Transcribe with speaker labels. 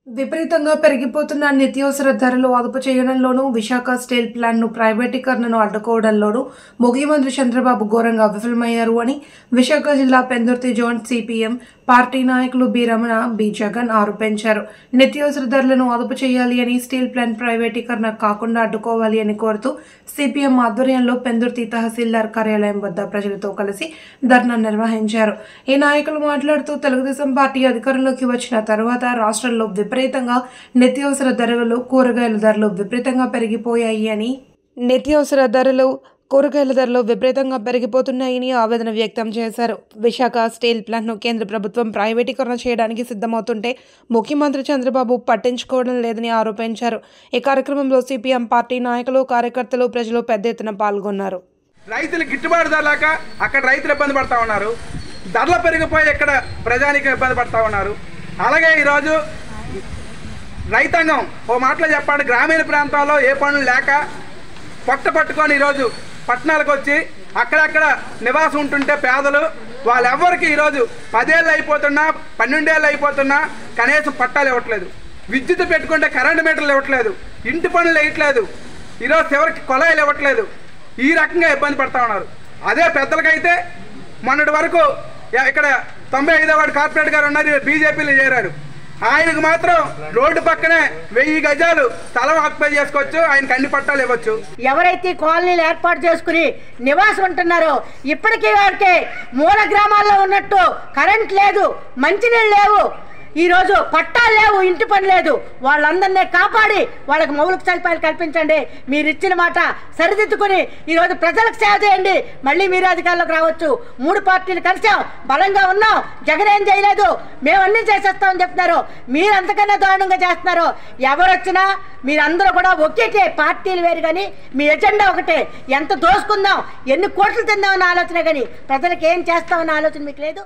Speaker 1: విపరీతంగా పెరిగిపోతున్న నిత్యావసర ధరలు అదుపు చేయడంలోనూ, విశాఖ స్టీల్ ప్లాంట్‌ను ప్రైవేటీకరణను అడ్డుకోవడంలోనూ ముఖ్యమంత్రి చంద్రబాబు ఘోరంగా విఫలమయ్యారు అని విశాఖ జిల్లా పెందుర్తి జోన్ సిపిఎం పార్టీ నాయకులు బి. రమణ, బి. జగన్ ఆరోపించారు. నిత్యావసర ధరలను అదుపు చేయాలి అని, స్టీల్ ప్లాంట్ ప్రైవేటీకరణ కాకుండా అడ్డుకోవాలి అని కోరుతూ సిపిఎం ఆధ్వర్యంలో పెందుర్తి తహసీల్దార్ కార్యాలయం వద్ద ప్రజలతో కలిసి ధర్నా నిర్వహించారు. ఈ నాయకులు మాట్లాడుతూ, తెలుగుదేశం పార్టీ అధికారంలోకి వచ్చిన తర్వాత రాష్ట్రంలో విపరీతంగా నిత్యావసర ధరలు, కూరగాయల ధరలు విపరీతంగా పెరిగిపోయాయి అని, కూరగాయల ధరలు విపరీతంగా పెరిగిపోతున్నాయని ఆవేదన వ్యక్తం చేశారు. విశాఖ స్టీల్ ప్లాంట్ను కేంద్ర ప్రభుత్వం ప్రైవేటీకరణ చేయడానికి సిద్ధమవుతుంటే ముఖ్యమంత్రి చంద్రబాబు పట్టించుకోవడం లేదని ఆరోపించారు. ఈ కార్యక్రమంలో సిపిఎం పార్టీ నాయకులు, కార్యకర్తలు, ప్రజలు పెద్ద ఎత్తున పాల్గొన్నారు.
Speaker 2: రైతులు గిట్టుబాటు ధర లేక అక్కడ రైతులు ఇబ్బంది పడతా ఉన్నారు. ధరలు పెరిగిపోయి ఇక్కడ ప్రజానికి ఇబ్బంది పడతా ఉన్నారు. అలాగే ఈరోజు రైతాంగం ఓ మాటలో చెప్పండి, గ్రామీణ ప్రాంతాల్లో ఏ పనులు లేక పొట్ట పట్టుకొని ఈరోజు పట్టణాలకు వచ్చి అక్కడక్కడ నివాసం ఉంటుంటే పేదలు వాళ్ళెవ్వరికి ఈరోజు 10 ఏళ్ళు అయిపోతున్నా, 12 ఏళ్ళు అయిపోతున్నా కనీసం పట్టాలు ఇవ్వట్లేదు. విద్యుత్ పెట్టుకుంటే కరెంటు మీటర్లు ఇవ్వట్లేదు, ఇంటి పనులు వేయట్లేదు, ఈరోజు చివరికి కొలాయిలు ఇవ్వట్లేదు. ఈ రకంగా ఇబ్బంది పడతా ఉన్నారు. అదే పెద్దలకైతే మొన్నటి వరకు ఇక్కడ 95వ వార్డు కార్పొరేటర్ గారు ఉన్నారు, బీజేపీలో చేరారు. ఆయనకు మాత్రం రోడ్డు పక్కనే 1000 గజాలు స్థలం ఆక్యుపై చేసుకోవచ్చు, ఆయనకు అన్ని పట్టాలు ఇవ్వచ్చు.
Speaker 3: ఎవరైతే కాలనీలు ఏర్పాటు చేసుకుని నివాసం ఉంటున్నారో ఇప్పటికీ వారికి మూల గ్రామాల్లో ఉన్నట్టు కరెంట్ లేదు, మంచినీళ్ళు లేవు, ఈరోజు పట్టాలు లేవు, ఇంటి పని లేదు. వాళ్ళందరినీ కాపాడి వాళ్ళకి మౌలిక సదుపాయాలు కల్పించండి. మీరు ఇచ్చిన మాట సరిదిద్దుకుని ఈరోజు ప్రజలకు సేవ చేయండి. మళ్ళీ మీరు అధికారంలోకి రావచ్చు. 3 పార్టీలు కలిసాం, బలంగా ఉన్నాం. జగన్ ఏం చేయలేదు, మేము అన్నీ చేసేస్తామని చెప్తున్నారు. మీరు అంతకన్నా దారుణంగా చేస్తున్నారు. ఎవరు వచ్చినా మీరందరూ కూడా ఒకే పార్టీలు వేరు, కానీ మీ ఎజెండా ఒకటే. ఎంత దోసుకుందాం, ఎన్ని కోట్లు తిందామన్న ఆలోచన, కానీ ప్రజలకు ఏం చేస్తామన్న ఆలోచన మీకు లేదు.